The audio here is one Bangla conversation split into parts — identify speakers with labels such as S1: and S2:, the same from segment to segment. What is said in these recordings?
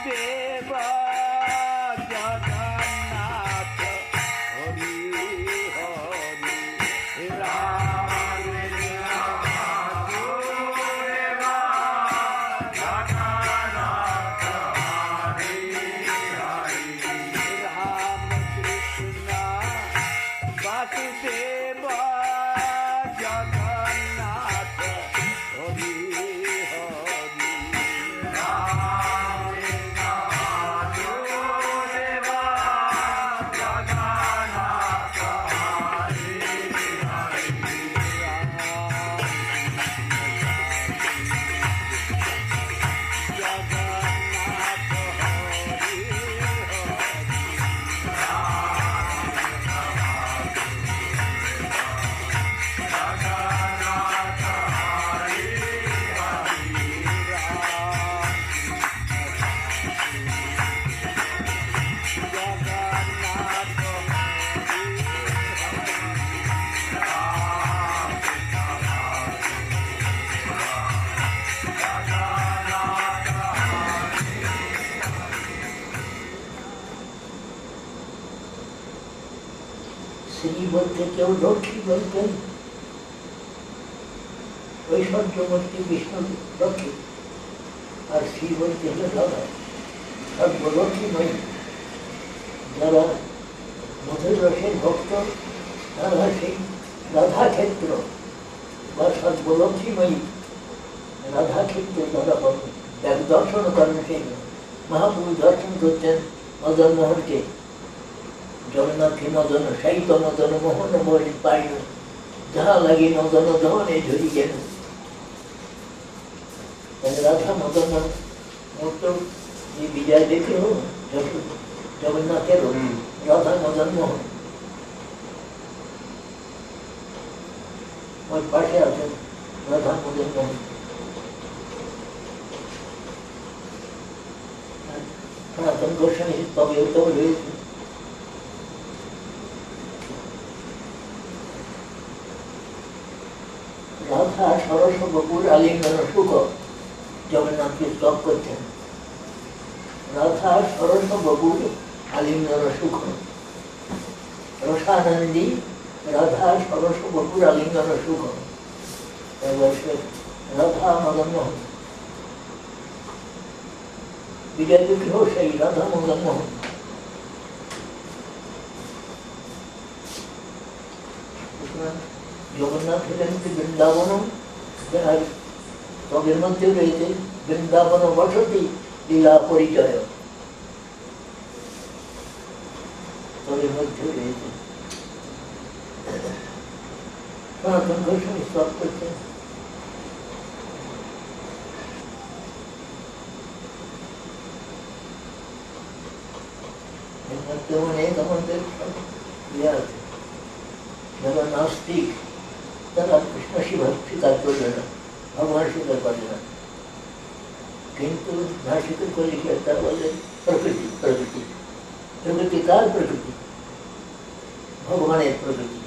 S1: বাসুদেব জগন্নাথ হরি হরি রাম কৃষ্ণ বাসুদেব জগন্নাথ হরি হরি
S2: শ্রী বলতে কেউ লক্ষ্মী বলতেন, ঐশ্বর্যমূর্তি বিষ্ণু লক্ষ্মী, আর শ্রী বলতে হলো রাধা, সর্বলক্ষ্মীময়ী। যারা মধুর রসের ভক্ত তারা সেই রাধাক্ষেত্র বা সর্বলক্ষ্মীময়ী রাধাক্ষেত্রে তারা এক দর্শন করেন। সেই মহাপ্রভু দর্শন করতেন মদন মোহনকে, জগন্নাথকে মদন সাহিত্য মদন মোহন বলি পাইল, যাহা লাগে মদন দহনে ঝরি গেল। রাধা মদন মূর্ত এই বিজয় দেখে জগন্নাথের রাধা মদন মোহন ওর পাশে আছেন রাধা মদন মোহন। সনাতন গোস্বামী তবে তবে রয়েছে। রাধা সরস বকুর আলিঙ্গন সুখ জগন্নাথকে স্তব করছেন। রাধা সরস বকুর আলিঙ্গন সুখ, রসানন্দী রাধা সরস বকুর আলিঙ্গন সুখ। রাধা মদন মোহন বিজয় দুঃখী হোক সেই রাধা মদন মোহন। জগন্নাথ হলেন বৃন্দাবন, তবের মধ্যেও রয়েছে বৃন্দাবন বসতি লীলা পরিচয়, তবের মধ্যেও রয়েছে। সনাতন গোস্বামী স্তব করছেন। অনেক আমাদের ইয়ে আছে, যারা নাস্তিক তারা কৃষ্ণ শিব স্বীকার করবে না, ভগবান স্বীকার করবে না। কিন্তু না স্বীকার করলে কি তারা বললেন প্রকৃতি প্রকৃতি প্রকৃতি। কার প্রকৃতি? ভগবানের প্রকৃতি।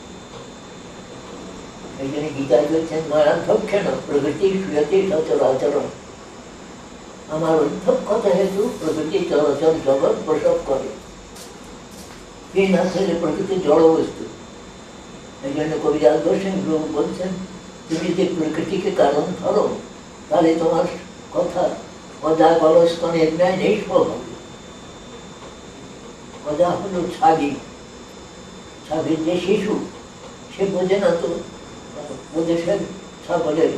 S2: এই জন্য গীতায় বলছেন মায়াধ্যক্ষেণ প্রকৃতি সুয়তে সচরাচরণ। আমার অধ্যক্ষতা হেতু প্রকৃতি চলাচল জগৎ প্রসব করে। এই না থাকলে প্রকৃতি জড় বস্তু। এই জন্য কবিরাজ গোস্বামী প্রভু বলছেন, তুমি যে প্রকৃতিকে কারণ ধরো তাহলে তোমার কথা অজা বলস্তনের ন্যায় নিষ্ফল হবে। অজা হলো ছাগি, ছাগির যে শিশু সে বোঝে না তো, বোঝেছেন ছাগলের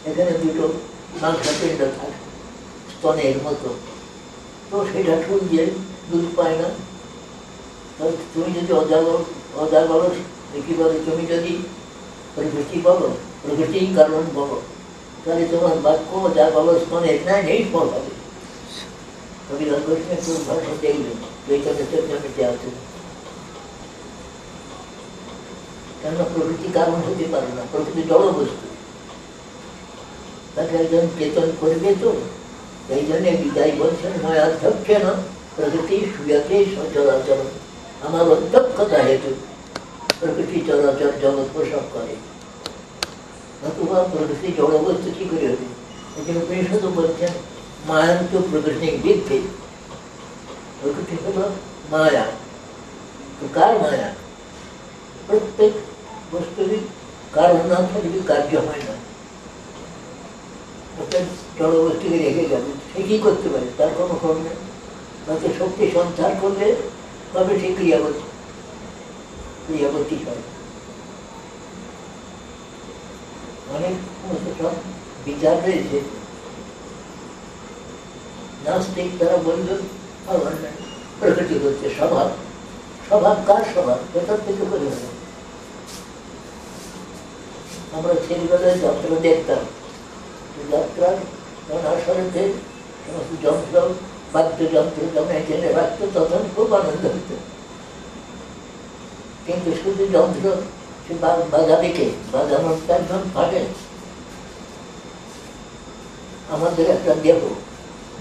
S2: এখানে দুটো মাংসপিণ্ড থাকে স্তনের মতো, তো সেটা ঠুল দিয়ে দুধ পায় না। তুমি যদি অজা বলো কি বলে, তুমি যদি প্রকৃতি বলো, প্রকৃতির কারণ বলো, তাহলে তোমার বাক্য যা বলো স্তনের ন্যায় নিষ্ফল হবে। কবিরাজ গোস্বামী খুব ভাষণ দেখলেন চৈতন্য চরিতামৃতে আছে। কেননা প্রকৃতি কারণ হতে পারে না, প্রকৃতি জড় বস্তু, তাকে একজন চেতন করবে তো। এই জন্য বিদায় বলছেন মায়াধ্যক্ষেণ প্রকৃতি সুয়তে সচরাচর। আমার অধ্যক্ষতা হেতু প্রকৃতি চরাচর জগৎ প্রসব করে, নতুবা প্রকৃতি জড় বস্তু কি করে হবে? এই জন্য উপনিষদ বলছেন মায়ান্ত প্রকৃতি বৃদ্ধি প্রকৃতি হলো মায়া। তো কার মায়া? প্রত্যেক বস্তুরই কারণ না থাকলে কার্য হয় না। জড় বস্তুকে রেখে যাবে, সে কি করতে পারে? তার কোনো কর্ম নেই। তাতে শক্তি সঞ্চার করলে তবে সে ক্রিয়াবতী হয়। অনেক সব বিচার রয়েছে। নাস্তিক তারা বলল প্রকৃতি হচ্ছে স্বভাব। স্বভাব কার স্বভাব? কোথার থেকে করে হলো? আমরা ছেলেবেলায় যাত্রা দেখতাম, যাত্রার আসরে সমস্ত যন্ত্র বাদ্যযন্ত্র যখন এখানে রাখতো তখন খুব আনন্দ হতো। কিন্তু শুধু যন্ত্র সে বাজাবে কে? বাজানোর একজন থাকে। আমাদের একটা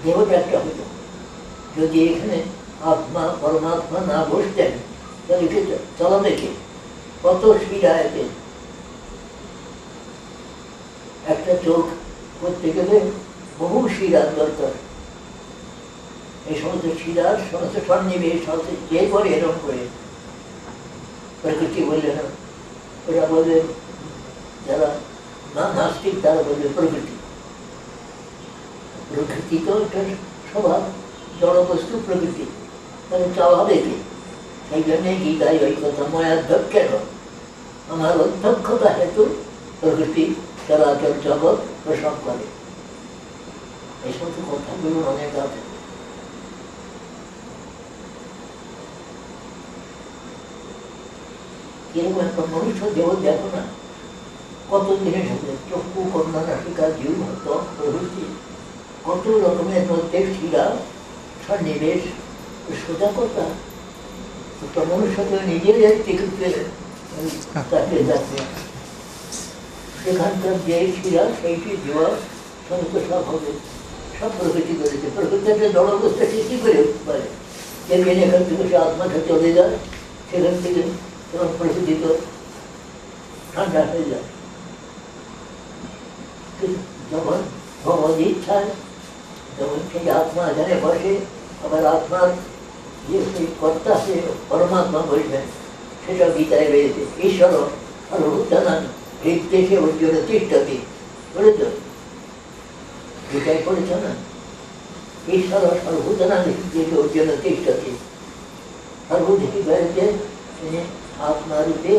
S2: দেহটা একটা হতো। যদি এখানে আত্মা পরমাত্মা না বসতেন তাহলে চালাবে কে? কত শিরা এতে। একটা চোখ করতে গেলে বহু শিরার দরকার। এই সমস্ত শিরার সমস্ত সন্নিবেশ যে করে এরকম করে প্রকৃতি বললে না। ওরা বলবে, যারা নাস্তিক তারা বলবে প্রকৃতি। প্রকৃতি তো একটা স্বভাব, জড় বস্তু প্রকৃতি, তাহলে চাওয়া দেখে। সেই জন্যে গীতায় ওই কথা, ময়াধ্যক্ষ কেন? আমার অধ্যক্ষতা হেতু প্রকৃতি চলাচল জগৎ প্রসব করে। এই সমস্ত কথাগুলো অনেক আছে। এরকম একটা মনুষ্য দেহ দেখো না, কত জিনিস আছে। চক্ষু, কন্যা, নাসিকা, জিহ্বা, ত্বক প্রভৃতি কত রকমের প্রত্যেক শিরা সন্নিবেশ। সোজা কথা, একটা মনুষ্যকে নিজের সেখানকার যে শিরা সেইটি দেওয়া সমস্ত সব হবে। সব প্রকৃতি করেছে। প্রকৃতি একটা জড় অবস্থা সে কি করে পারে? যেদিন এখান থেকে সে আত্মাটা চলে যায়, সেখান থেকে তোমার প্রকৃতি তো ঠান্ডা হয়ে যায়। যখন ভগবত ইচ্ছায় যখন সেই আত্মা জানে বসে, আবার আত্মার যে কর্তা সে পরমাত্মা বসবেন, সেটা গীতায় রয়েছে। ঈশ্বর সর্বভূতানাং হৃদ্দেশে অর্জুনে তিষ্ঠতি, বলেছ? গীতায় পড়েছ না? ঈশ্বর সর্বভূতানাং হৃদ্দেশে অর্জুনে তিষ্ঠতি। সর্বদেশী বেড়েছে তিনি আত্মারূপে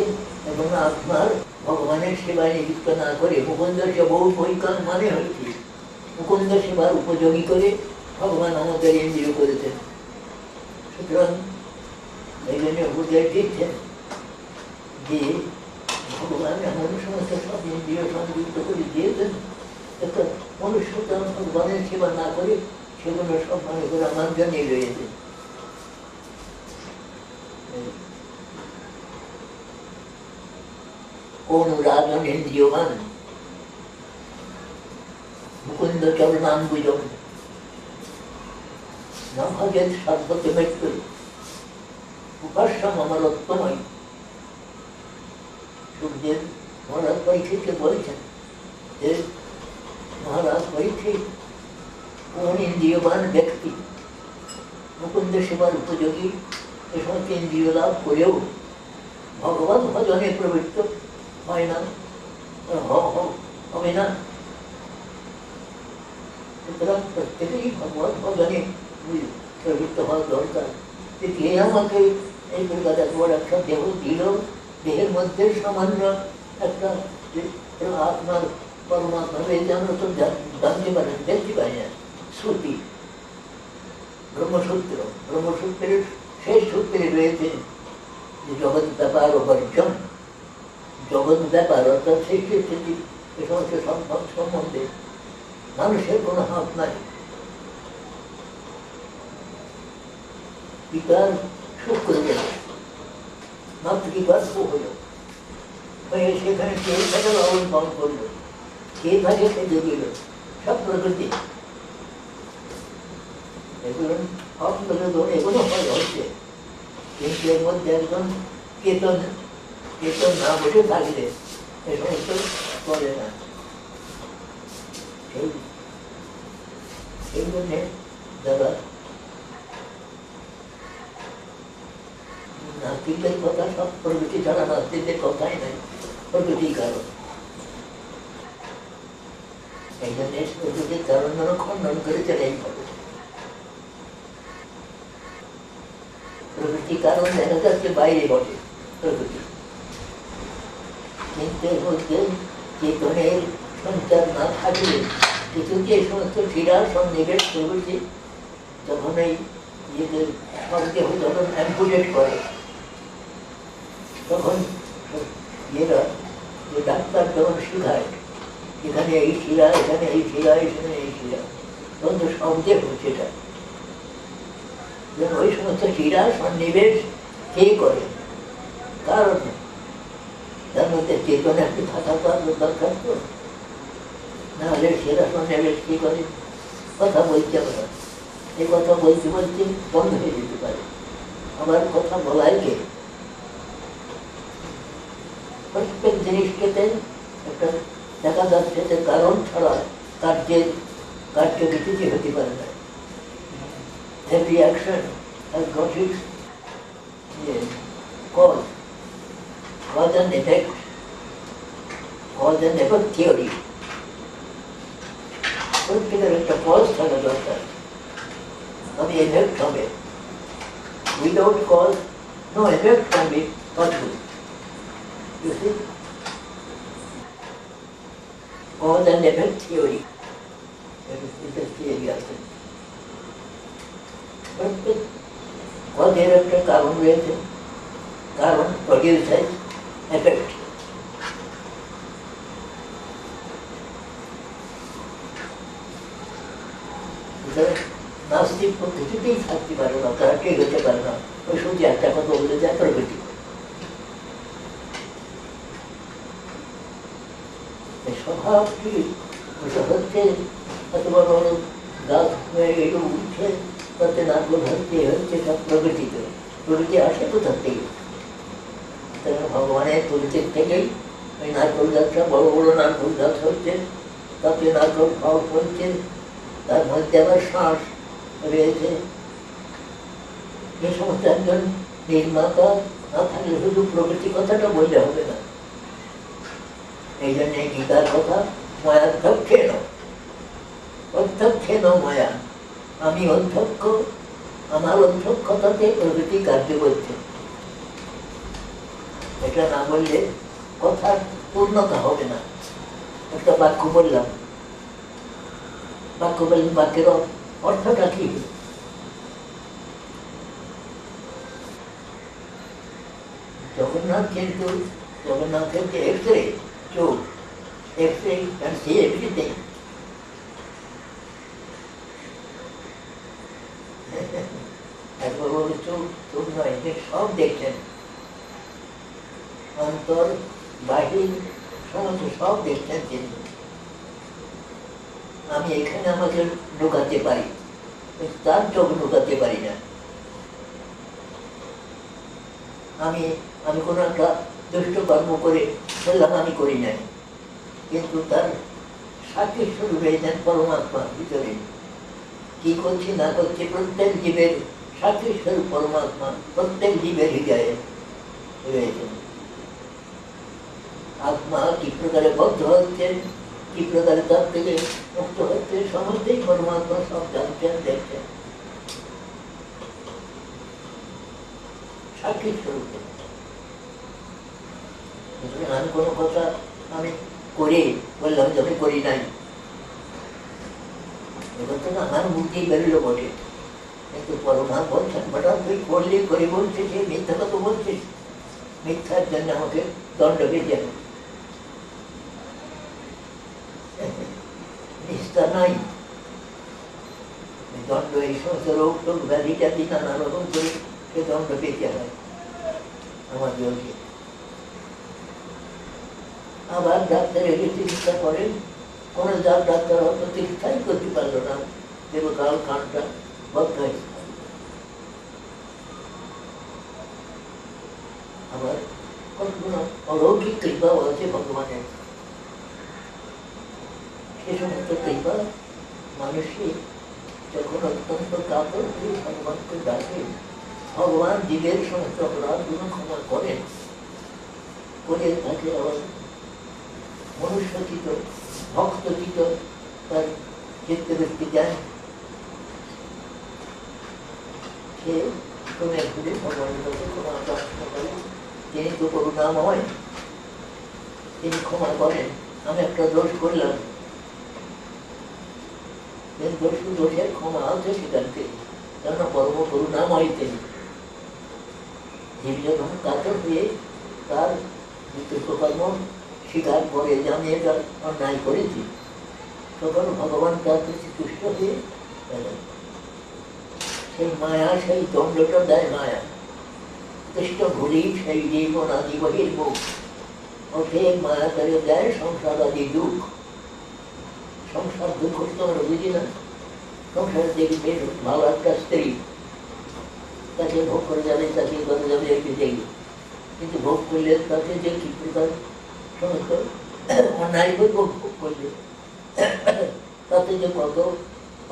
S2: এবং আত্মার ভগবানের সেবায় নিযুক্ত না করে মুকুন্দ সেবা বৈকাল মানে হয়েছে। মুকুন্দ সেবার উপযোগী করে ভগবান আমাদের ইন্দ্রিয় করেছেন। সুতরাং এই জন্য উপদেশ দিচ্ছেন যে ভগবান এমন সমস্ত সব ইন্দ্রিয় সংযুক্ত করে দিয়েছেন, একটা মনুষ্য ভগবানের সেবা না করে সেগুলো সব মনে করে আমার জন্যই রয়েছে। কোন রাজন ইন্দ্রিয়মান মুকুন্দ চরণাম্বুজম না ভজেন সর্বত মৃত্যু উপাস্যম অমরত্বময়। সুখদেব মহারাজ পরীক্ষিতকে বলেছেন যে, মহারাজ পরীক্ষিত, কোন ইন্দ্রিয়বান ব্যক্তি মুকুন্দ সেবার উপযোগী এ সমস্ত ইন্দ্রিয় লাভ করেও ভগবান ভজনে প্রবৃত্ত হয় না, হবে না। সুতরাং প্রত্যেকেই ভগবত ভজনে প্রবৃত্ত হওয়া দরকার। কে আমাকে এই প্রকার একবার একটা দেহ দিল, দেহের মধ্যে সামান্য একটা আত্মার পরমাত্মা রয়েছে, আমরা তো জানতে পারি, দেখতে পাই না। শ্রুতি, ব্রহ্মসূত্রের শেষ সূত্রে রয়েছে যে জগৎ ব্যাপার ও বর্জন। জগৎ ব্যাপার অর্থাৎ সৃষ্টি স্থিতি এ সমস্ত সম্বন্ধে মানুষের কোনো হাত নাই। পিতার সুখ করে গেল, মাতৃকার সুখ হল, হয়ে সেখানে কে থাকে লালন পালন করলো, কে থাকে খেতে দিল, সব প্রকৃতি। এগুলো এগুলো হচ্ছে, কিন্তু এর মধ্যে একজন কেতন না বসে থাকলে এ সমস্ত করে না। সেই জন্যে যারা নাস্তিকদের কথা সব প্রকৃতি ছাড়া নাস্তিকদের কথাই নাই, প্রকৃতি কারণ। এই জন্য প্রকৃতির কারণ খণ্ডন করেছেন এইভাবে। প্রকৃতি কারণ দেখা যাচ্ছে বাইরে বটে প্রকৃতি, কিন্তু এর মধ্যে চেতনের সঞ্চার না থাকলে কিছু যে সমস্ত ক্রীড়া সন্নিবেশ প্রভৃতি যখন এই নিজেদের সবদেহ যখন অ্যাম্পুলেট করে, তখন এরা যে ডাক্তার যখন শেখায় এখানে এই শিরা, এখানে এই শিরা, এখানে এই শিরা, তখন তো সবদেহ সেটা ওই সমস্ত শিরা সন্নিবেশ কে করে? কারণ তার মধ্যে চেতনা একটু থাকা দরকার তো, নাহলে শিরা সন্নিবেশ কি করে? কথা বলতে পারে, এই কথা বলতে বলতে বন্ধ হয়ে যেতে পারে। আমার কথা বলাই কে? প্রত্যেক জিনিসকে একটা দেখা যাচ্ছে যে কারণ ছাড়া কার্য কিছুই হতে পারে না। Every action has got its cause and effect, cause and effect theory. প্রত্যেকের একটা কজ থাকা দরকার, তবে এফেক্ট হবে। Without cause no effect can be possible. You see? Cause and effect theory. That is the theory of it. প্রত্যেক কজের একটা কারণ রয়েছে, কারণ প্রডিউসার এফেক্ট। নাস্তিক কিছুতেই থাকতে পারে না, তারা ঠিক হতে পারে না। ওই শুধু একটা কথা বলে যায় প্রকৃতি। স্বভাবটি হচ্ছে এত বড় বড় গাছ এগুলো উঠছে, তাতে নারকোল হচ্ছে সব প্রকৃতিতে। প্রকৃতি আসে কোথার থেকে? ভগবানের পরিচয় থেকেই ওই নারকোল গাছটা বড় বড় নারকোল গাছ হচ্ছে, তাতে নারকোল ফল হচ্ছে, তার মধ্যে আবার শ্বাস রয়েছে। এই সমস্ত একজন নির্মাতা না থাকলে শুধু প্রকৃতি কথাটা বললে হবে না। এই জন্য গীতার কথা মায়াধ্যক্ষেন, অধ্যক্ষেন মায়া, আমি অধ্যক্ষ, আমার অধ্যক্ষতাতে প্রকৃতি কার্য করছে। এটা না বললে কথার পূর্ণতা হবে না। একটা বাক্য বললাম, বাক্যের অর্থটা কি? জগন্নাথের যে এক্স-রে চোখ, এক্স-রে ক্যান সি এভরিথিং। একবার বলে চোখ নয়, সব দেখছেন, অন্তর বাহির সমস্ত সব দেখছেন তিনি। আমি এখানে আমাকে ঢোকাতে পারি, তার চোখ ঢোকাতে পারি না। আমি কোনো একটা দুষ্ট কর্ম করে ফেললাম, আমি করি নাই, কিন্তু তার সাক্ষী স্বরূপ রয়েছেন পরমাত্মা ভিতরে। কি করছি না করছি প্রত্যেক জীবের সাক্ষী স্বরূপ পরমাত্মা প্রত্যেক জীবের হৃদয়ে রয়েছেন। আত্মা কি প্রকারে বদ্ধ হচ্ছে, কি প্রকারে তার থেকে মুক্ত হচ্ছে, সমস্তই পরমাত্মা সব জানছেন, দেখছেন, সাক্ষী স্বরূপ। আমি কোনো কথা আমি করি বললাম যে আমি করি নাই, না আমার মুক্তি বেরোলো বটে, কিন্তু পরমা বলছেন হঠাৎ তুই করলি করে বলছিস, যে মিথ্যা কথা বলছিস, মিথ্যার জন্য আমাকে দণ্ড পেয়ে যাবে। নিষ্ঠা নাই, দণ্ড এই সমস্ত রোগ টোগ ব্যাধিটা দিই নানা রকম করে সে দণ্ড পেতে হয় আমার যোগে। আবার ডাক্তার এসে চিকিৎসা করেন, কোনো ডাক্তার হয়তো চিকিৎসাই করতে পারলো না, দেবকাল কানটা বদ্ধ হয়ে। আবার কতগুলো অলৌকিক কৃপাও আছে ভগবানের। সে সমস্ত কৃপা মানুষকে যখন অত্যন্ত কাতর করে ভগবানকে ডাকে, ভগবান জীবের সমস্ত অপরাধগুলো ক্ষমা করেন, করে তাকে আবার মনুষ্যচিত ভক্তচিত তার চিত্তবৃত্তি যায়, সে ক্রমে ঘুরে ভগবানের কাছে ক্ষমা প্রার্থনা করে। তিনি তো করুণাময়, তিনি ক্ষমা করেন। আমি একটা দোষ করলাম, কিন্তু দোষের ক্ষমা আছে সেখান থেকে, কেননা পরম করুণাময় তিনি। জীব যখন কাতর হয়ে তার কর্ম স্বীকার করে যে আমি এটা অন্যায় করেছি, তখন ভগবান তার কাছে তুষ্ট হয়ে সেই মায়া, সেই দণ্ডটা দেয় মায়া। কৃষ্ণ ভুলি সেই জীবন আদি বহির্মুখ, ওকে মায়া করে দেয় সংসার আদি দুঃখ। সংসার দুঃখ তো আমরা বুঝি না। সংসারে দেখবে ভালো একটা স্ত্রী, তাকে ভোগ করে যাবে, তাকে করে যাবে একটু দেখবে, কিন্তু ভোগ করলে তাকে যে কি প্রকার সমস্ত অন্যায় ভোগ করলে তাতে যে কত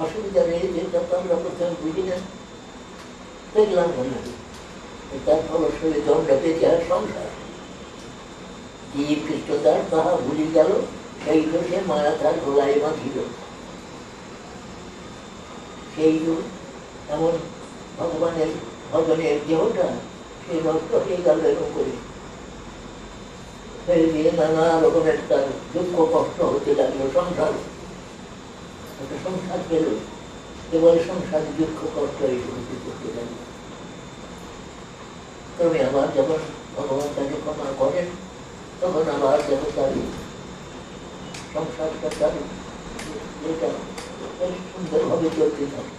S2: অসুবিধা রয়েছে তা তো আমরা প্রথমে বুঝি না, দেখলাম বললাম। তার ফলস্বরূপ দণ্ড পেয়েছে আর সংসার। জীব কৃষ্ণদাস তাহা ভুলি গেল, সেই দোষে মায়া তার গলায় বাঁধিল। সেই এমন ভগবানের ভজনের দেহটা সে নষ্ট হয়ে গেল এরকম করে, হয়ে গিয়ে নানা রকমের তার দুঃখ কষ্ট হতে লাগলো। সংসার একটা সংসার পেল, এবার সংসার দুঃখ কষ্ট হতে করতে লাগলো। তবে আবার যখন ভগবান তাকে ক্ষমা করেন, তখন আবার যখন তার সংসারটা তার যেটা সুন্দরভাবে চলতে থাকে।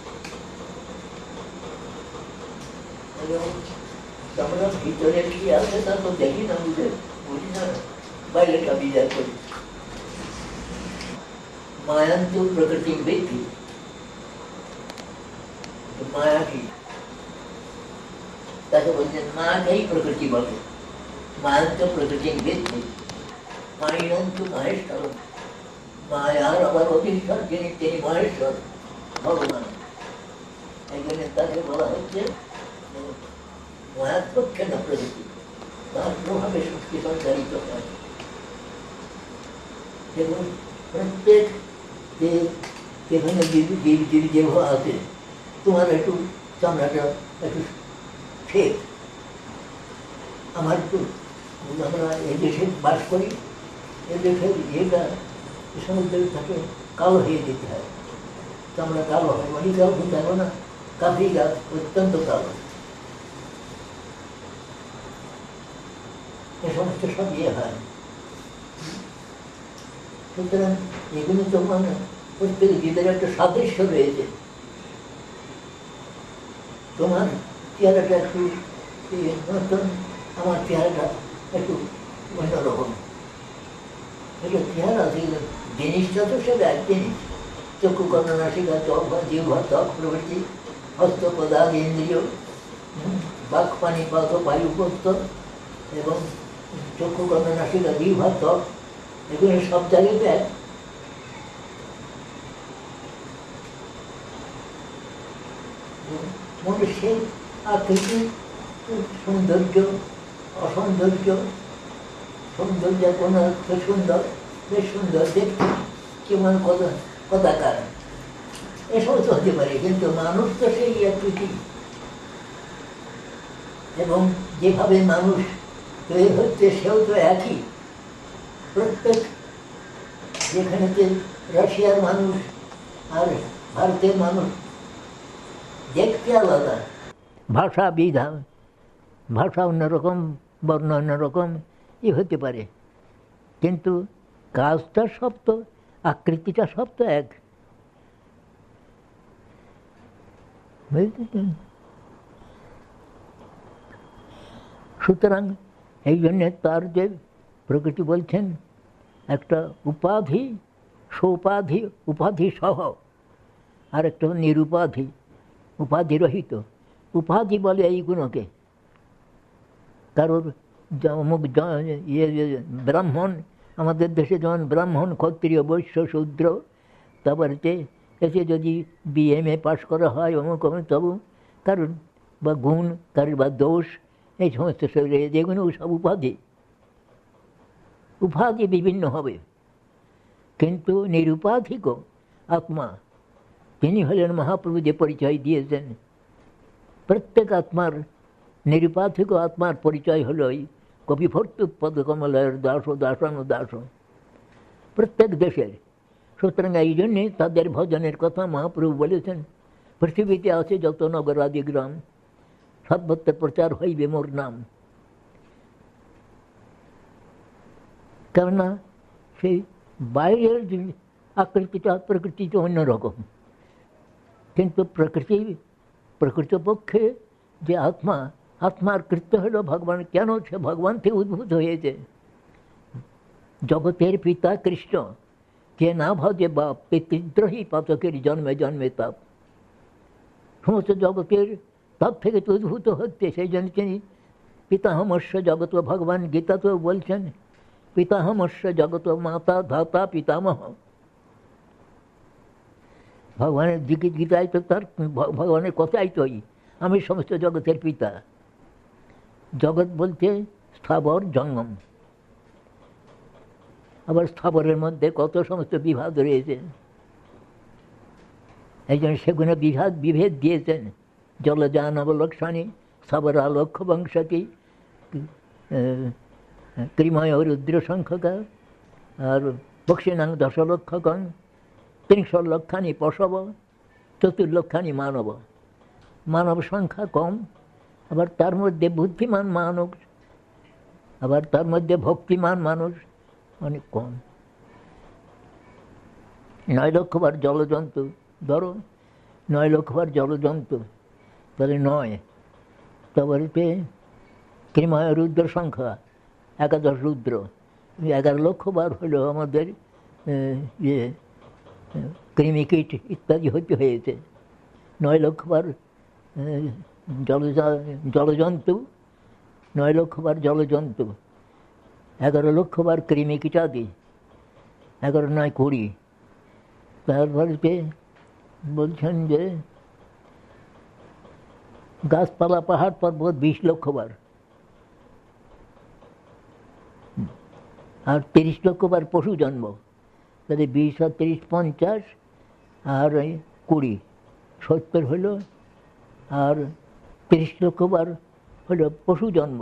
S2: আমরা ভিতরে কি আছে তা তো দেখি না, বুঝি না, বাইরেটা বিচার করি। মায়ান্ত প্রকৃতি ব্যক্তি, মায়া কি? তাকে বলছেন মায়াকেই প্রকৃতি বলে। মায়ান্ত প্রকৃতি ব্যক্তি, মায়ান্ত মহেশ্বর, মায়ার আবার অধীশ্বর যিনি, তিনি মহেশ্বর ভগবান। এই জন্য তাকে বলা হচ্ছে মায়াত্মক্ষে না প্রকৃতি, তার প্রভাবে শক্তি সঞ্চারিত হয়। এবং প্রত্যেক এখানে জীব যেভাবে আছে, তোমার একটু চামড়াটা একটু ঠিক, আমার একটু, আমরা এই দেশে বাস করি, এই দেশের ইয়েটা সমুদ্রের থাকে কালো হয়ে যেতে হয়, চামড়া কালো হয়, মানে কালো হতে হবে না, কাফি গাছ অত্যন্ত কালো, এ সমস্ত সব ইয়ে হয়। সুতরাং এগুলো তো মানে প্রত্যেক জীবের একটা সাদৃশ্য রয়েছে। তোমার চেহারাটা একটু নতুন, আমার চেহারাটা একটু অন্যরকম। এটা চেহারা আছে, জিনিসটা তো সব এক জিনিস। চক্ষু কর্ণ নাসিকা ত্বক জিহ্বা ত্বক প্রভৃতি, হস্ত পদার্থ ইন্দ্রিয়, বাক পানি পাত বায়ু পোস্ত, এবং চক্ষু কর্ণ নাসিকা জিহ্বা ত্বক, এগুলো সব জায়গাতে এক। মনুষ্যের আকৃতি, সৌন্দর্য, অসৌন্দর্য, সৌন্দর্য কোন সুন্দর, বেশ সুন্দর দেখতে, কেমন কদাকার, এসব তো হতে পারে, কিন্তু মানুষ তো সেই আকৃতি। এবং যেভাবে মানুষ তৈরি হচ্ছে সেও তো একই। প্রত্যেক যেখানে রাশিয়ার মানুষ আর ভারতের মানুষ দেখতে আলাদা, ভাষা বিধান, ভাষা অন্যরকম, বর্ণ অন্যরকম হতে পারে, কিন্তু কাজটা সব তো, আকৃতিটা সব তো এক। বুঝলেন? সুতরাং এই জন্যে তার যে প্রকৃতি বলছেন, একটা উপাধি, সোপাধি, উপাধি সহ, আর একটা নিরুপাধি, উপাধি রহিত। উপাধি বলে এইগুলোকে, কারোর অমুক ব্রাহ্মণ, আমাদের দেশে যেমন ব্রাহ্মণ, ক্ষত্রিয়, বৈশ্য, শূদ্র, তারপরে এসে যদি BA পাশ করা হয় অমুক অমুক, তবু কারণ বা গুণ, কারোর বা দোষ, এই সমস্ত শরীরে যেগুলো সব উপাধি। উপাধি বিভিন্ন হবে, কিন্তু নিরুপাধিক আত্মা তিনি হলেন মহাপ্রভু যে পরিচয় দিয়েছেন। প্রত্যেক আত্মার, নিরুপাধিক আত্মার পরিচয় হল ওই কপিভর্তুপদ কমলয়ের দাস দাসানু দাস, প্রত্যেক দেশের। সুতরাং এই জন্যে তাদের ভজনের কথা মহাপ্রভু বলেছেন, পৃথিবীতে আছে যত নগরাদি গ্রাম, সর্বত্র প্রচার হইবে মোর নাম। কেননা সেই বাইরের যে আকৃতিটা, প্রকৃতিটা অন্যরকম, কিন্তু প্রকৃতপক্ষে যে আত্মা, আত্মার কৃত্য হল ভগবান। কেন সে ভগবান থেকে উদ্ভূত হয়েছে? জগতের পিতা কৃষ্ণ, যে না ভজে বাপ, পিতৃদ্রোহী পাতকের জন্মে জন্মে তাপ। সমস্ত জগতের তাপ থেকে তো উদ্ভূত হচ্ছে। সেই জন্য তিনি পিতাহমস্য জগত, ভগবান গীতাতেও বলছেন পিতাহমস্য জগত মাতা ধাতা পিতামহ। ভগবানের গীতায় তো তার ভগবানের কথাই তোই, আমি সমস্ত জগতের পিতা। জগৎ বলতে স্থাবর জঙ্গম, আবার স্থাবরের মধ্যে কত সমস্ত বিভাগ রয়েছে। এই জন্য সেগুলো বিভেদ দিয়েছেন। জলযান অবলক্ষণী স্থাবরা লক্ষ্য বংশতি, ক্রিময় রুদ্র সংখ্যকা, আর পক্ষিণাং দশলক্ষকং, ৩০০ লক্ষানি পশব, ৪০ মানব। মানব সংখ্যা কম, আবার তার মধ্যে বুদ্ধিমান মানুষ, আবার তার মধ্যে ভক্তিমান মানুষ অনেক কম। ৯ লক্ষবার জলজন্তু, ধরো ৯ লক্ষবার জলজন্তু, তাহলে ৯, তারপরে ক্রিময় রুদ্র সংখ্যা ১১ রুদ্র, ১১ লক্ষবার হলো আমাদের কৃমিকীট ইত্যাদি হতে হয়েছে। ৯ লক্ষবার জলজন্তু, ৯ লক্ষবার জলজন্তু, ১১ লক্ষবার কৃমিকীটাদি, ১১ ৯ ২০। তারপরে বলছেন যে গাছপালা পাহাড় পর্বত ২০ লক্ষবার, আর ৩০ লক্ষবার পশু জন্ম। তাহলে ২০ আর ৩০ ৫০, আর ২০ ৭০ হলো, আর ৩০ লক্ষবার হলো পশু জন্ম।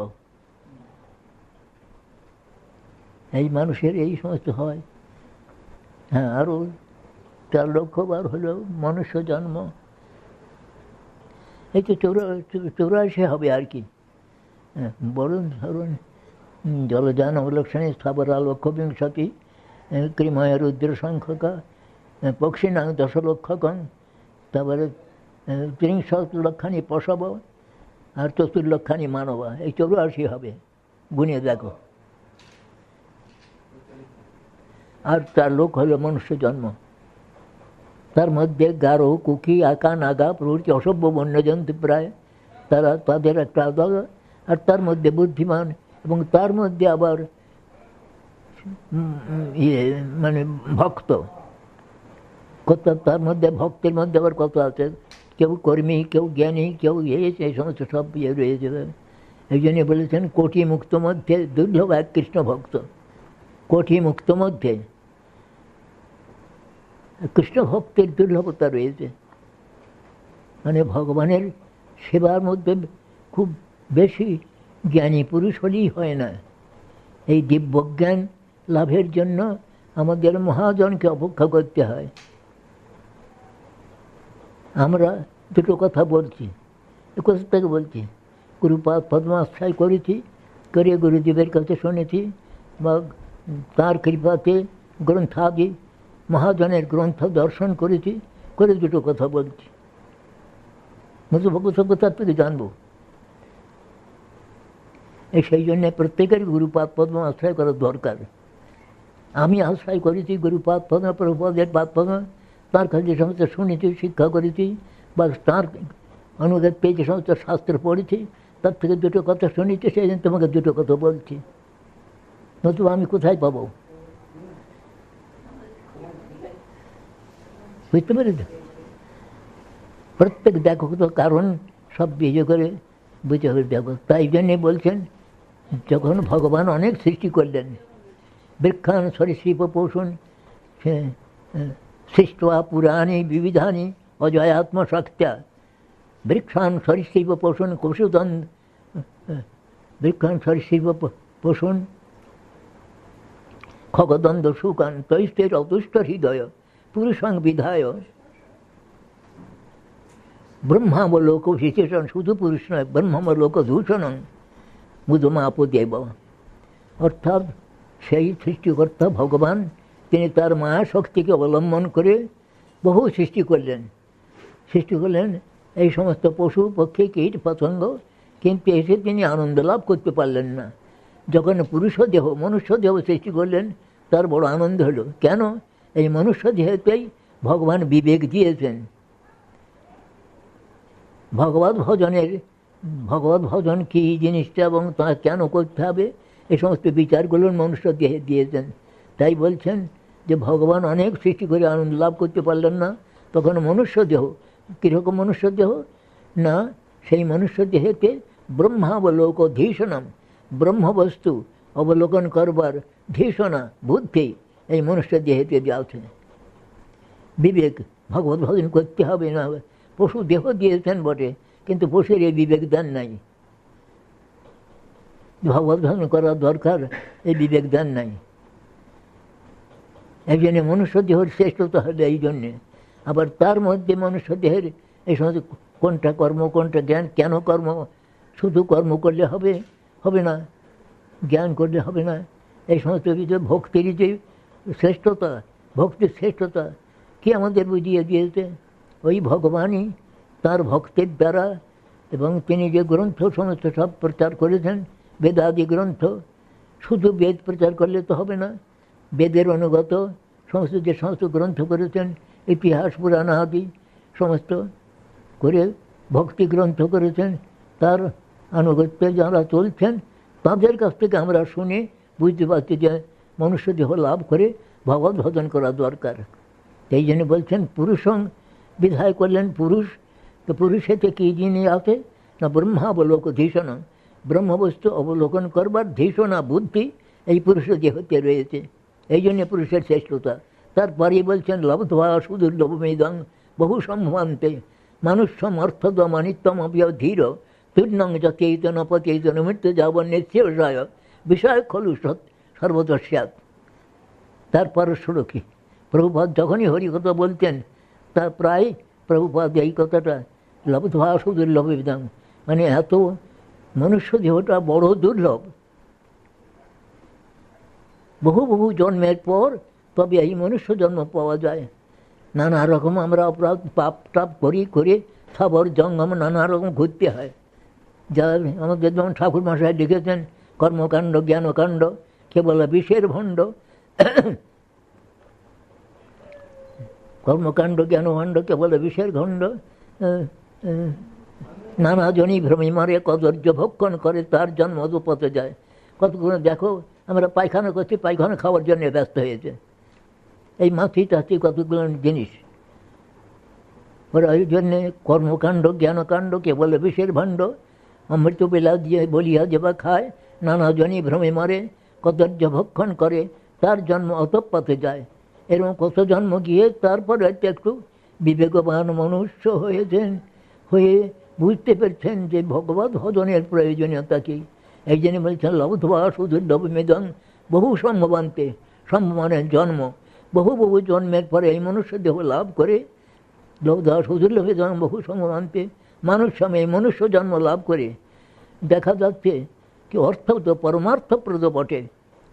S2: এই মানুষের এই সমস্ত হয়। হ্যাঁ, আরও ৪ লক্ষবার হলো মনুষ্য জন্ম। এই তো ৮৪ হবে আর কি। হ্যাঁ, বলুন, ধরুন জলযান অবলক্ষণী স্থাবরা লক্ষ্য বিংশতি, ক্রিময় রুদ্র সংখ্যকা, পক্ষিণাং দশলক্ষকং, তারপরে ৩০ লক্ষানি পশব, আর ৪০ মানবা। এই ৮৪ হবে, গুনিয়ে দেখো। আর ৪ লোক হলো মনুষ্য জন্ম। তার মধ্যে গারো, কুকি, আকা, নাগা প্রভৃতি অসভ্য বন্যজন্তু প্রায়, তারা তাদের একটা আলাদা। আর তার মধ্যে বুদ্ধিমান, এবং তার মধ্যে আবার মানে ভক্ত কত, তার মধ্যে ভক্তের মধ্যে আবার কত আছে, কেউ কর্মী, কেউ জ্ঞানী, কেউ এই সমস্ত সব রয়েছে। এই জন্য বলেছেন কোটি মুক্ত মধ্যে দুর্লভ এক কৃষ্ণ ভক্ত। কোটি মুক্ত মধ্যে কৃষ্ণ ভক্তের দুর্লভতা রয়েছে। মানে ভগবানের সেবার মধ্যে খুব বেশি জ্ঞানী পুরুষ হলেই হয় না। এই দিব্যজ্ঞান লাভের জন্য আমাদের মহাজনকে অপেক্ষা করতে হয়। আমরা দুটো কথা বলছি, কোথা থেকে বলছি? গুরুপাদ পদ্মাশ্রয় করেছি, করে গুরুদেবের কাছে শুনেছি, বা তাঁর কৃপাতে গ্রন্থাদি মহাজনের গ্রন্থ দর্শন করেছি, করে দুটো কথা বলছি। নতুন কোথার থেকে জানবো? সেই জন্যে প্রত্যেকের গুরুপাদ পদ্ম আশ্রয় করার দরকার। আমি আশ্রয় করেছি গুরুপাদ পদ্ম, প্রভুপাদের পাদ পদ্ম, তার কাছে যে সমস্ত শুনেছি, শিক্ষা করেছি, বা তাঁর অনুগত পেয়ে যে সমস্ত শাস্ত্র পড়েছি, তার থেকে দুটো কথা শুনেছি, সেই জন্য তোমাকে দুটো কথা বলছি। নতুবা আমি কোথায় পাবো? বুঝতে পেরেছ? প্রত্যেক দেখো তো, কারণ সব বিজয় করে বুঝে হয়ে দেখো। তাই জন্যে বলছেন যখন ভগবান অনেক সৃষ্টি করলেন, বৃক্ষান সরীসৃপ পশুন সৃষ্টা পুরাণী বিবিধানি অজয়াত্মশক্ত্যা, বৃক্ষান সরীসৃপ পশুন পশুদন বৃক্ষান সরীসৃপ পশুন খগদন্দ সুকান তৈষ্টের অতুষ্ট হৃদয় পুরুষং বিধায় ব্রহ্মাবলোক বিশেষণ, শুধু পুরুষ নয়, ব্রহ্মাবলোক দূষণং মুদমাপদেব। অর্থাৎ সেই সৃষ্টিকর্তা ভগবান তিনি তার মায়া শক্তিকে অবলম্বন করে বহু সৃষ্টি করলেন। এই সমস্ত পশু পক্ষী কীট পতঙ্গ, কিন্তু এসে তিনি আনন্দ লাভ করতে পারলেন না। যখন পুরুষ দেহ মনুষ্য দেহ সৃষ্টি করলেন তার বড় আনন্দ হলো। কেন? এই মনুষ্য দেহতেই ভগবান বিবেক দিয়েছেন। ভগবত ভজন কী জিনিসটা এবং তা কেন করতে হবে এই সমস্ত বিচারগুলোর মনুষ্য দেহে দিয়েছেন। তাই বলছেন যে ভগবান অনেক সৃষ্টি করে আনন্দ লাভ করতে পারলেন না, তখন মনুষ্য দেহ, কীরকম মনুষ্য দেহ না, সেই মনুষ্য দেহেতে ব্রহ্মাবলোক ধীষণম, ব্রহ্মবস্তু অবলোকন করবার ধীষণা বুদ্ধি এই মনুষ্য দেহেতে আছে। বিবেক, ভগবত ভজন করতে হবে না, পশু দেহ দিয়েছেন বটে, কিন্তু পশুর এই বিবেক দান নাই, ভগবত ভজন করা দরকার, এই বিবেক দান নাই। এই জন্যে মনুষ্য দেহের শ্রেষ্ঠতা হলে এই জন্যে। আবার তার মধ্যে মনুষ্য দেহের এই সমস্ত কোনটা কর্ম কোনটা জ্ঞান, কেন কর্ম, শুধু কর্ম করলে হবে না, জ্ঞান করলে হবে না। এই সমস্ত বিষয়ে ভক্তির যে শ্রেষ্ঠতা, ভক্তির শ্রেষ্ঠতা কি আমাদের বুঝিয়ে দিয়েছে? ওই ভগবানই তার ভক্তের দ্বারা, এবং তিনি যে গ্রন্থ সমস্ত সব প্রচার করেছেন, বেদাদি গ্রন্থ, শুধু বেদ প্রচার করলে তো হবে না, বেদের অনুগত যে সমস্ত গ্রন্থ করেছেন, ইতিহাস পুরাণ আদি সমস্ত করে ভক্তি গ্রন্থ করেছেন, তার আনুগত্যে যারা চলছেন তাদের কাছ থেকে আমরা শুনে বুঝতে পারছি যে মনুষ্য দেহ লাভ করে ভগবত ভজন করা দরকার। এই জন্য বলছেন পুরুষং বিধায় করলেন। পুরুষ, তো পুরুষেতে কী জিনিস আছে না, ব্রহ্মাবলোক ধীষণ, ব্রহ্মবস্তু অবলোকন করবার ধীষণা বুদ্ধি এই পুরুষের দেহতে রয়েছে। এই জন্যে পুরুষের শ্রেষ্ঠতা। তারপরেই বলছেন লব্ধ্বা সুদুর্লভমেদং বহু সম্ভ্রান্তে মানুষম অর্থদমানিত্যম অপিয় ধীর তূর্ণং যচৈতন পচৈতন মৃত্যু যাবন নিশ্চয় বিষয় খলু সর্বদস্যাৎ। তারপর শ্লোকে প্রভুপাদ যখনই হরিকথা বলতেন, তার প্রায় প্রভুপাদ এই কথাটা লব্ধ্বা সুদুর্লভমেদং, মানে এত মনুষ্য দেহটা বড় দুর্লভ, বহু বহু জন্মের পর তবে এই মনুষ্য জন্ম পাওয়া যায়। নানা রকম আমরা অপরাধ পাপ টাপ করে সবর জঙ্গম নানা রকম ঘুরতে হয়। যা আমাদের যেমন ঠাকুর মশাই লিখেছেন, কর্মকাণ্ড জ্ঞানকাণ্ড কেবল বিষের ভণ্ড, কর্মকাণ্ড জ্ঞানকাণ্ড কেবল বিষের খণ্ড, নানা জনই ভ্রমে মারে কদর্য ভক্ষণ করে তার জন্ম অধপথে যায়। কতগুলো দেখো আমরা পায়খানা করছি, পায়খানা খাওয়ার জন্য ব্যস্ত হয়েছে, এই মাছি টাছি কতগুলো জিনিস। ওরা ওই জন্যে কর্মকাণ্ড জ্ঞানকাণ্ড কেবল বিষের ভাণ্ড, অমৃত বেলা দিয়ে বলিয়া যে বা খায়, নানা জনই ভ্রমে মারে কদর্য ভক্ষণ করে তার জন্ম অধপথে যায়। এরকম কত জন্ম গিয়ে তারপরে একটু বিবেকবান মনুষ্য হয়েছেন, হয়ে বুঝতে পেরেছেন যে ভগবত ভজনের প্রয়োজনীয়তা কী। এই জন্য বলছেন লব্ধ্বা সুদুর্লভমেদং বহু সম্ভবান্তে, সম্ভবানের জন্ম, বহু বহু জন্মের পরে এই মনুষ্য দেহ লাভ করে লব্ধ্বা সুদুর্লভমেদং বহু সম্ভবান্তে মানুষ এই মনুষ্য জন্ম লাভ করে দেখা যাচ্ছে কি অর্থ তো পরমার্থপ্রদ বটে,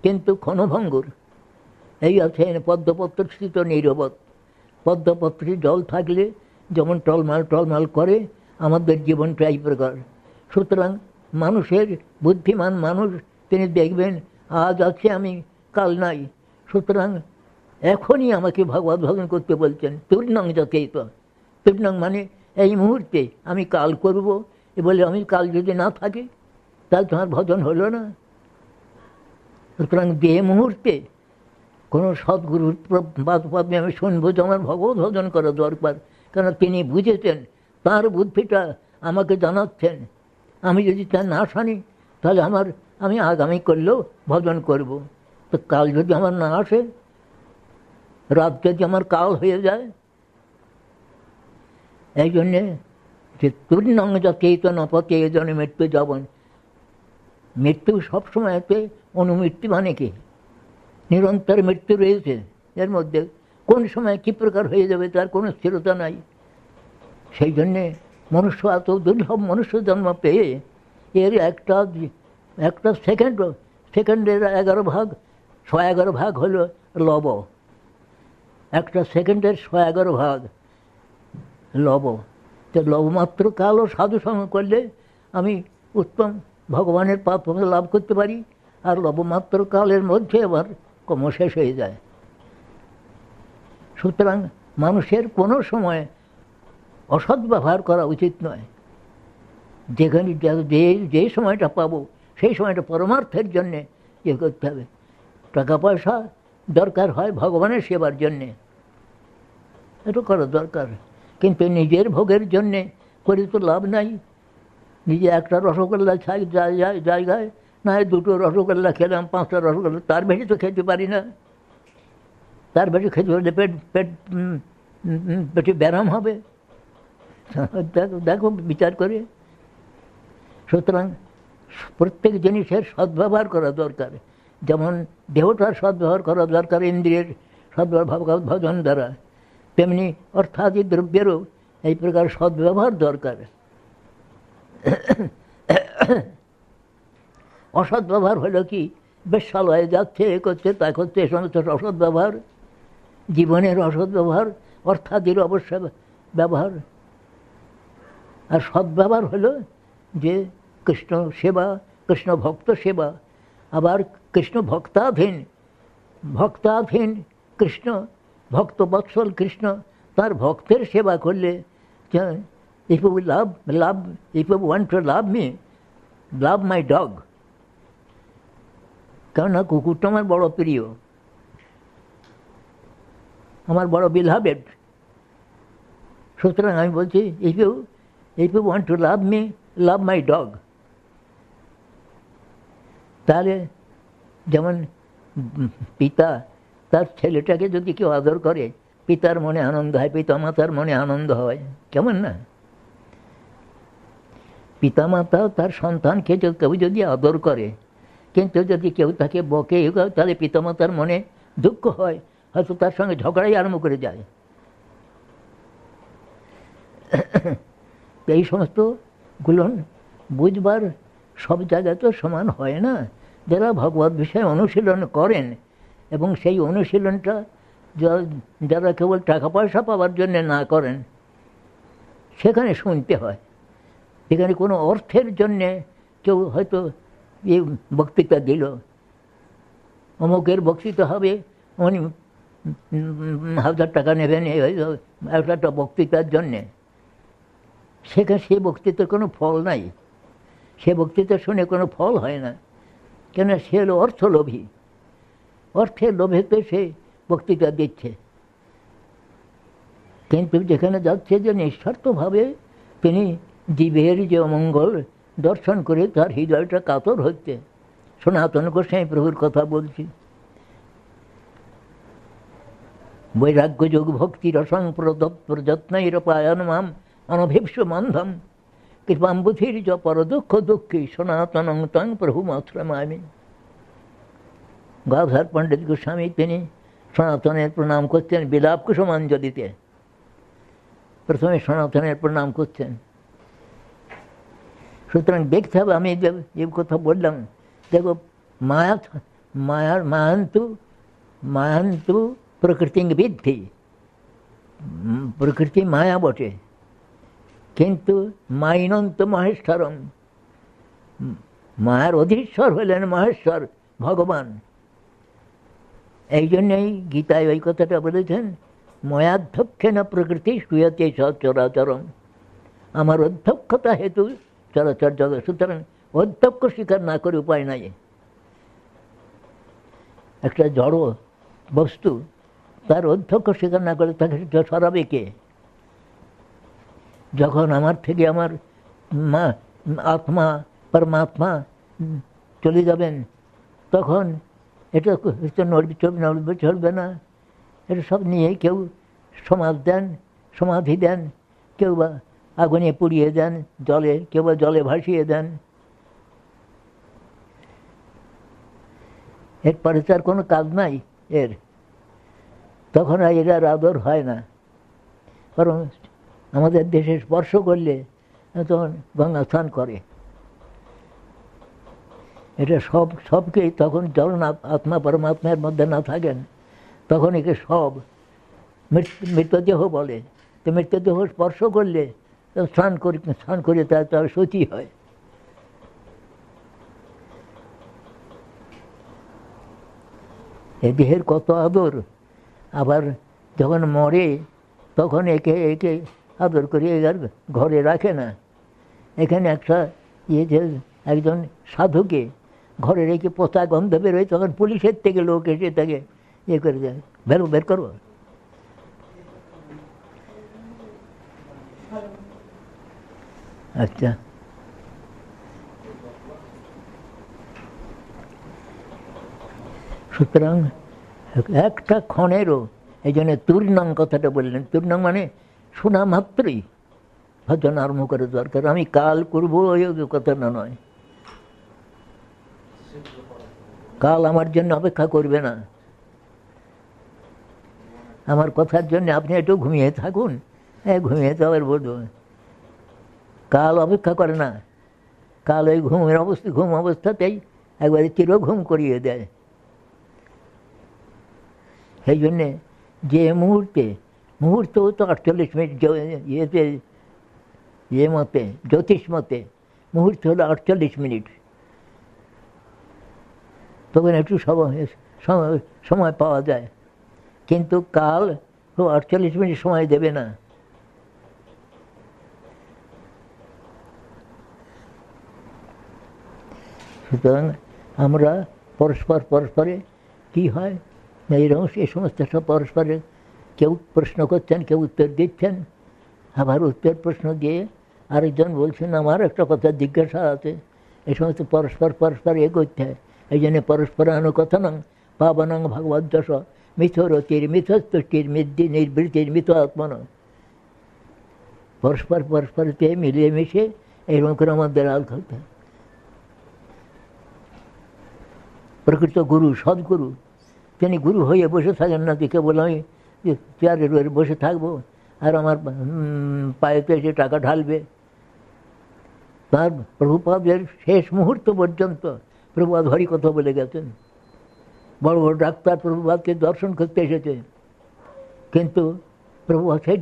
S2: কিন্তু ক্ষণভঙ্গুর। এই আছে পদ্মপত্র স্থিত নিরবত, পদ্মপত্রে জল থাকলে যেমন টলমাল করে, আমাদের জীবনটা এই প্রকার। সুতরাং মানুষের বুদ্ধিমান মানুষ তিনি দেখবেন আজ আছে আমি, কাল নাই, সুতরাং এখনই আমাকে ভগবত ভজন করতে বলছেন। তূর্ণং যথেত, তূর্ণং মানে এই মুহূর্তে, আমি কাল করব এ বলে আমি কাল যদি না থাকি তাহলে তোমার ভজন হলো না। সুতরাং যে মুহূর্তে কোনো সদ্গুরুর বাদে আমি শুনবো যে আমার ভগবত ভজন করা দরকার, কেন তিনি বুঝেছেন, তার বুদ্ধিটা আমাকে জানাচ্ছেন। আমি যদি তা না শুনি তাহলে আমি আগামী করলেও ভজন করব। তো কাল যদি আমার না আসে, রাত যদি আমার কাল হয়ে যায়, এই জন্যে যে তূর্ণং যথেতন পথে জনে মৃত্যু যাবন, মৃত্যু সবসময়তে অনুমৃত্যু মানে কি? নিরন্তর মৃত্যু রয়েছে এর মধ্যে, কোন সময় কী প্রকার হয়ে যাবে তার কোনো স্থিরতা নাই। সেই জন্যে মনুষ্য এত দুর্লভ মনুষ্য জন্ম পেয়ে এর একটা সেকেন্ডের 11 ভাগ হলো লব, একটা সেকেন্ডের 11 লব। তো লবমাত্র কালও সাধু সঙ্গ করলে আমি উত্তম ভগবানের পাপ লাভ করতে পারি, আর লবমাত্র কালের মধ্যে আবার কর্ম শেষ হয়ে যায়। সুতরাং মানুষের কোনো সময় অসৎ ব্যবহার করা উচিত নয়। যেখানে যে সময়টা পাবো সেই সময়টা পরমার্থের জন্যে ইয়ে করতে হবে। টাকা পয়সা দরকার হয় ভগবানের সেবার জন্যে, এটা করা দরকার, কিন্তু নিজের ভোগের জন্যে করে তো লাভ নাই। নিজে একটা রসগোল্লা জায়গায় না হয় 2টো রসগোল্লা খেলাম, 5টা রসগোল্লা, তার বেশি তো খেতে পারি না। তার বেশি খেতে হলে পেটে ব্যারাম হবে। দেখো বিচার করে। সুতরাং প্রত্যেক জিনিসের সদ্ব্যবহার করা দরকার। যেমন দেহটার সদ্ব্যবহার করা দরকার ইন্দ্রিয়ের সদ্ব্যবহার ভজন দ্বারা, তেমনি অর্থাদি দ্রব্যেরও এই প্রকার সদ্ব্যবহার দরকার। অসৎ ব্যবহার হলো কি, বেশ্যালয়ে যাচ্ছে, এ করছে, তা করছে, এ সমস্ত অসৎ ব্যবহার। জীবনের অসৎ ব্যবহার, অর্থাদির অবশ্য ব্যবহার। আর সদ্ব্যবহার হলো যে কৃষ্ণ সেবা, কৃষ্ণ ভক্ত সেবা। আবার কৃষ্ণ ভক্তাধীন কৃষ্ণ, ভক্ত বৎসল কৃষ্ণ, তার ভক্তের সেবা করলে, if you want to love me, love my dog. কেননা কুকুরটা আমার বড় প্রিয়, আমার বড় beloved। সুতরাং আমি বলছি, if you want to love me, love my dog. তাহলে যেমন পিতা তার ছেলেটাকে যদি কেউ আদর করে, পিতার মনে আনন্দ হয়, পিতামাতার মনে আনন্দ হয়, কেমন না? পিতামাতা তার সন্তানকে কেউ যদি আদর করে, কিন্তু যদি কেউ তাকে বকে, তাহলে পিতামাতার মনে দুঃখ হয়, হয়তো তার সঙ্গে ঝগড়াই আরম্ভ করে যায়। এই সমস্তগুলো বুঝবার সব জায়গায় তো সমান হয় না। যারা ভগবত বিষয়ে অনুশীলন করেন, এবং সেই অনুশীলনটা যারা কেবল টাকা পয়সা পাওয়ার জন্য না করেন, সেখানে শুনতে হয়। সেখানে কোনো অর্থের জন্যে কেউ হয়তো এই বক্তৃতা দিল, অমুকের বক্তৃতা হবে, উনি 1000 টাকা নেবেন একটা বক্তৃতার জন্যে, সেখানে সেই বক্তৃতার কোনো ফল নাই। সে বক্তৃতা শুনে কোনো ফল হয় না, কেন সে হলো অর্থলোভী। অর্থের লোভেতে সে বক্তৃতা দিচ্ছে। কিন্তু যেখানে যাচ্ছে যে নিঃস্বার্থভাবে তিনি জীবের যে অমঙ্গল দর্শন করে তার হৃদয়টা কাতর হচ্ছে। সনাতন গোস্বামী প্রভুর কথা বলছি। বৈরাগ্য যোগ ভক্তি রসং প্রযত্নৈরপায়ন মাম অনভিপ্স বন্ধম কৃপাম্বুধির চ পরদুঃখ দুঃখী সনাতনং তং প্রভুমাশ্রমামি। গাধার পণ্ডিত গোস্বামী তিনি সনাতনের প্রণাম করছেন বিলাপ কুসুমাঞ্জলিতে। প্রথমে সনাতনের প্রণাম করছেন। সুতরাং দেখতে হবে, আমি যে কথা বললাম, দেখো মায়ান্তু প্রকৃতি বিদ্ধি, প্রকৃতি মায়া বটে, কিন্তু মাইনন্ত মহেশ্বরম, মায়ার অধীশ্বর হলেন মহেশ্বর ভগবান। এই জন্যই গীতায় ওই কথাটা বলেছেন, ময়াধ্যক্ষেন প্রকৃতি শুয়তে চরাচরম, আমার অধ্যক্ষতা হেতু চরাচর জগৎ। সুতরাং অধ্যক্ষ স্বীকার না করে উপায় নাই। একটা জড় বস্তু তার অধ্যক্ষ স্বীকার না করে তাকে সরাবে কে? যখন আমার থেকে আমার মা আত্মা পরমাত্মা চলে যাবেন, তখন এটা নড়বে চলবে না। এটা সব নিয়ে কেউ সমাজ দেন, সমাধি দেন, কেউ বা আগুনে পুড়িয়ে দেন, জলে কেউ বা জলে ভাসিয়ে দেন। এরপরে তার কোনো কাজ নাই এর, তখন আর এর আর আদর হয় না। বরং আমাদের দেশে স্পর্শ করলে তখন গঙ্গা স্নান করে। এটা সবকেই তখন যখন আত্মা পরমাত্মার মধ্যে না থাকেন, তখন একে সব মৃতদেহ বলে। তো মৃতদেহ স্পর্শ করলে স্নান করে তার সতী হয়। এ দেহের কত আদর। আবার যখন মরে তখন একে আদর করে আর ঘরে রাখে না। এখানে একটা একজন সাধুকে ঘরে রেখে পোতা গন্ধ বেরোয়, তখন পুলিশের থেকে লোক এসে তাকে ইয়ে করে দেয়, বের করো। আচ্ছা, সুতরাং একটা ক্ষণেরও, এই জন্য তুর্ণাং কথাটা বললেন। তুর্ণাং মানে শোনা মাত্রই ভজন আরম্ভ করে দরকার। আমি কাল করবো ওই কথা না নয়। কাল আমার জন্য অপেক্ষা করবে না। আমার কথার জন্য আপনি একটু ঘুমিয়ে থাকুন, ঘুমিয়ে তো আবার বলবো। কাল অপেক্ষা করে না। কাল ওই ঘুম অবস্থাতেই একবারে চিরঘুম করিয়ে দেয়। সেই জন্যে যে মুহূর্তেও তো 48 মিনিট, মতে জ্যোতিষ মতে মুহূর্ত হলো 48 মিনিট। তখন একটু সময় পাওয়া যায়। কিন্তু কাল 48 মিনিট সময় দেবে না। সুতরাং আমরা পরস্পরে কি হয়, এইরকম এই সমস্ত সব পরস্পরে কেউ প্রশ্ন করছেন, কেউ উত্তর দিচ্ছেন, আবার উত্তর প্রশ্ন দিয়ে আরেকজন বলছেন আমার একটা কথা জিজ্ঞাসা আছে। এই সমস্ত পরস্পর করতে হয়। এই জন্য পরস্পরানুকথনং পাবনং ভগবদ্যশ মিথরতির মিথস্তুষ্টির মিদ্যি নির্বৃতির মিথ আত্মন। পরস্পরতে মিলিয়ে মিশে এইরকম করে আমাদের আল করতে হয়। প্রকৃত গুরু, সদ্গুরু, তিনি গুরু হয়ে বসে থাকেন না যে কেবল আমি চেয়ারের বসে থাকবো আর আমার পায়েতে এসে টাকা ঢালবে। তার প্রভুপাদের শেষ মুহূর্ত পর্যন্ত প্রভুপাদ হরি কথা বলে গেছেন। বড় বড় ডাক্তার প্রভুপাদকে দর্শন করতে এসেছে, কিন্তু প্রভুপাদ সেই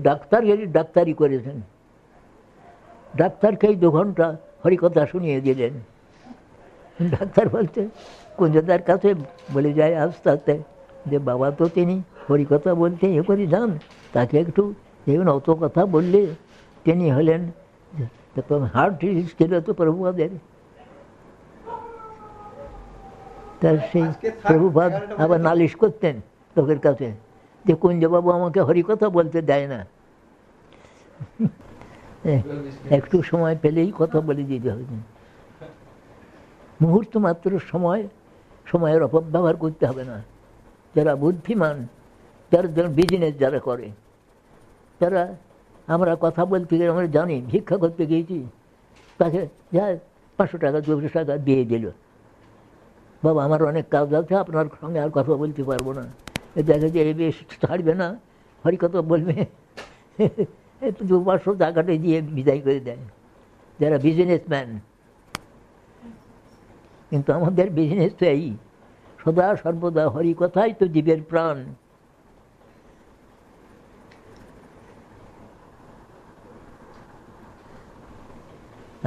S2: ডাক্তারি করেছেন। ডাক্তারকেই 2 ঘন্টা হরিকথা শুনিয়ে দিলেন। ডাক্তার বলছে কুঞ্জদার কাছে বলে যায় আস্তে আস্তে যে বাবা তো তিনি হরিকথা বলতে করে যান, তাকে একটু দেখুন, অত কথা বললে তিনি হলেন হার্ট ডিজিজ ছিল তো প্রভুপাদের। তার সেই প্রভুপাদ আবার নালিশ করতেন লোকের কাছে যে কুঞ্জবাবু আমাকে হরিকথা বলতে দেয় না। একটু সময় পেলেই কথা বলে দিতে হবে। মুহূর্ত মাত্র সময়ের অপব্যবহার করতে হবে না। যারা বুদ্ধিমান, যারা বিজনেস যারা করে, তারা আমরা কথা বলতে গিয়ে আমরা জানি ভিক্ষা করতে গিয়েছি, তাকে যা 500 টাকা 200 টাকা দিয়ে দিল, বাবা আমার অনেক কাজ আছে, আপনার সঙ্গে আর কথা বলতে পারবো না। দেখা যায় এই বেশ ছাড়বে না, হরিকথা বলবে, 200-500 টাকাটা দিয়ে বিদায় করে দেয় যারা বিজনেসম্যান। কিন্তু আমাদের বিজনেস তো এই সদা সর্বদা হরিকথাই তো জীবের প্রাণ।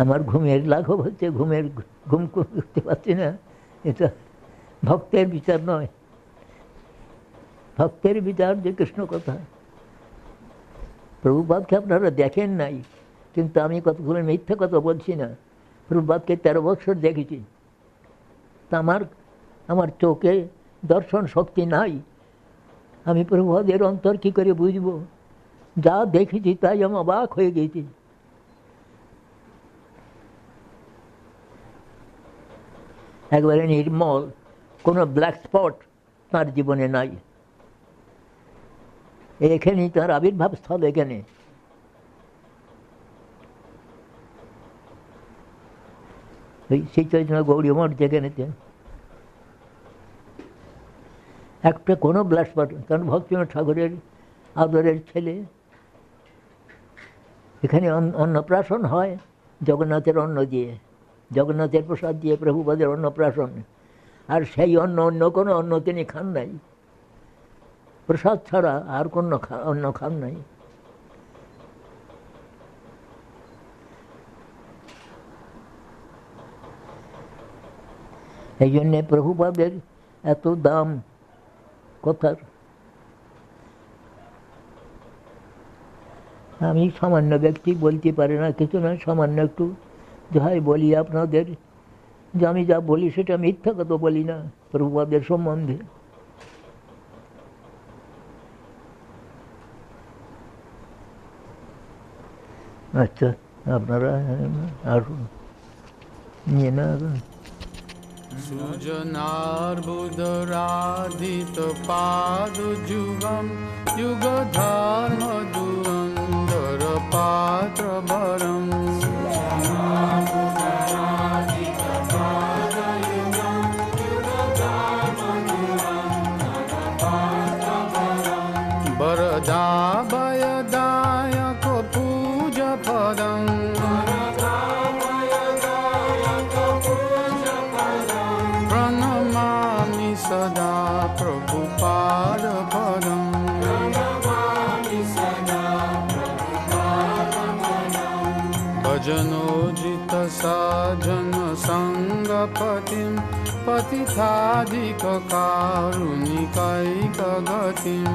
S2: আমার ঘুমের লাঘব হচ্ছে, ঘুম করতে পারছি না। এটা ভক্তের বিচার নয়। ভক্তের বিচার যে কৃষ্ণ কথা। প্রভুপাদকে আপনারা দেখেন নাই, কিন্তু আমি কতগুলো মিথ্যা কথা বলছি না। প্রভুপাদকে 13 বছর দেখেছি। তা আমার চোখে দর্শন শক্তি নাই। আমি প্রভুপাদের অন্তর কী করে বুঝবো? যা দেখেছি তাই আমি অবাক হয়ে গেছি। একবারে নির্মল, কোনো ব্ল্যাক স্পট তার জীবনে নাই। এখানেই তার আবির্ভাব স্থল, এখানে। ওই শ্রীচৈতন্য গৌরী মঠ যেখানেতে একটা কোনো ব্ল্যাক স্পট, কারণ ভক্তিনাথ ঠাকুরের আদরের ছেলে। এখানে অন্নপ্রাশন হয় জগন্নাথের অন্ন দিয়ে, জগন্নাথের প্রসাদ দিয়ে প্রভুপাদের অন্নপ্রাশন। আর সেই অন্য অন্য কোনো অন্ন তিনি খান নাই, প্রসাদ ছাড়া আর কোনো অন্ন খান নাই। এই জন্যে প্রভুপাদের এত দাম কথার। আমি সামান্য ব্যক্তি, বলতে পারি না কিছু নয়, সামান্য একটু যাই বলি আপনাদের, যে আমি যা বলি সেটা মিথ্যা কথা বলি না প্রভুপাদের সম্বন্ধে। আচ্ছা, আপনারা আসুন, নিয়ে না।
S3: সুজনার্বুদরাধিত পাদ যুগম যুগ ধর্ম দুরন্দর পাত্র বরম বরদা বয়দায়ক পূজ পদম प्रणमामि सदा प्रभुपाद पदम भजनोजित सजन संगपतिं पतिताधिक कारुणिकैक गतिं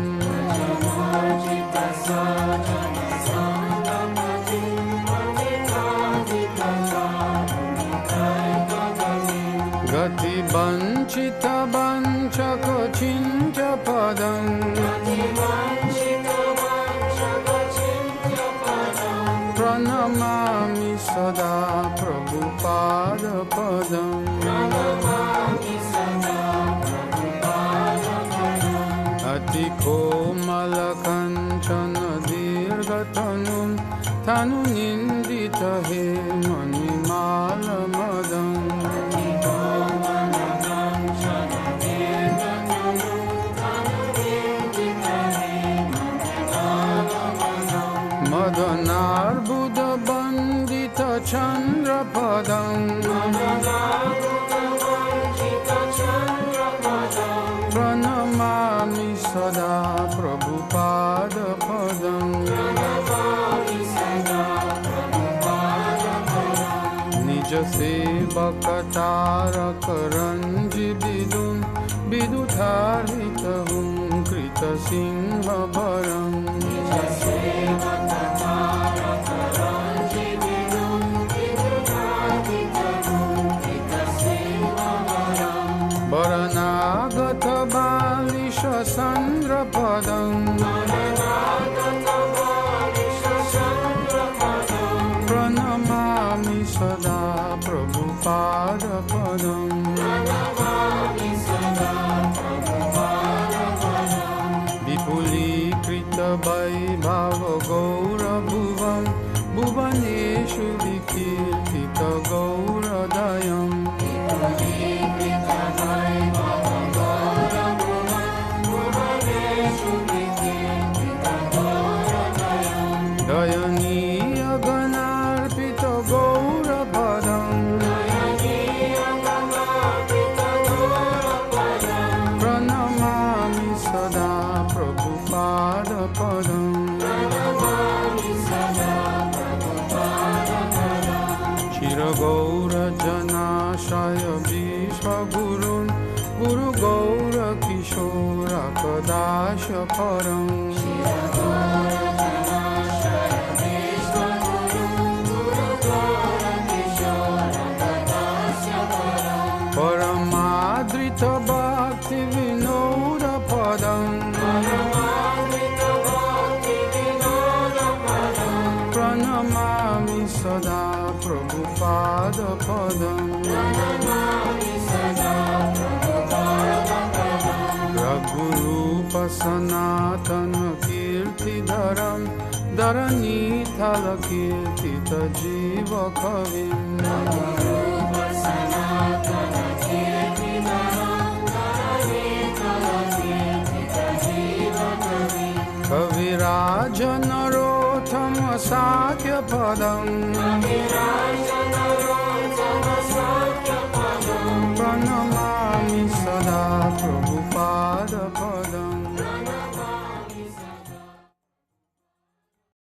S3: गति वंचित वंचक चिंच पदं प्रणमामि सदा प्रभुपाद पदं अति कोमल कंचन दीर्घतनुं तनु निंदित हे मणिमाल मदं मदनार्बुद बंदित चंद्र पदं प्रणमामि सदा प्रभुपाद पदं निज सेवक तारक रंजि विदुं विदुधारित हुं कृत सिंह वरं वरनागत बालिश चंद्र पदं प्रणमामि सदा प्रभुपाद पदं विपुलीकृत वैभव गौरभुवं भुवनेषु विकीर्तित गौरदयम् दयनीय गणार्पित गौरपदं प्रणमामि सदा प्रभुपाद पदं चिरगौरजनाशय विश्वगुरुं गुरुगौरकिशोरकदाश परं परमादृत भक्ति विनोद पदं प्रणमामि सदा प्रभुपाद पदं सनातन कीर्तिधरं धरणीतल कीर्तित जीव कविम् कविराज नरोत्तम साख्य पदम् प्रणम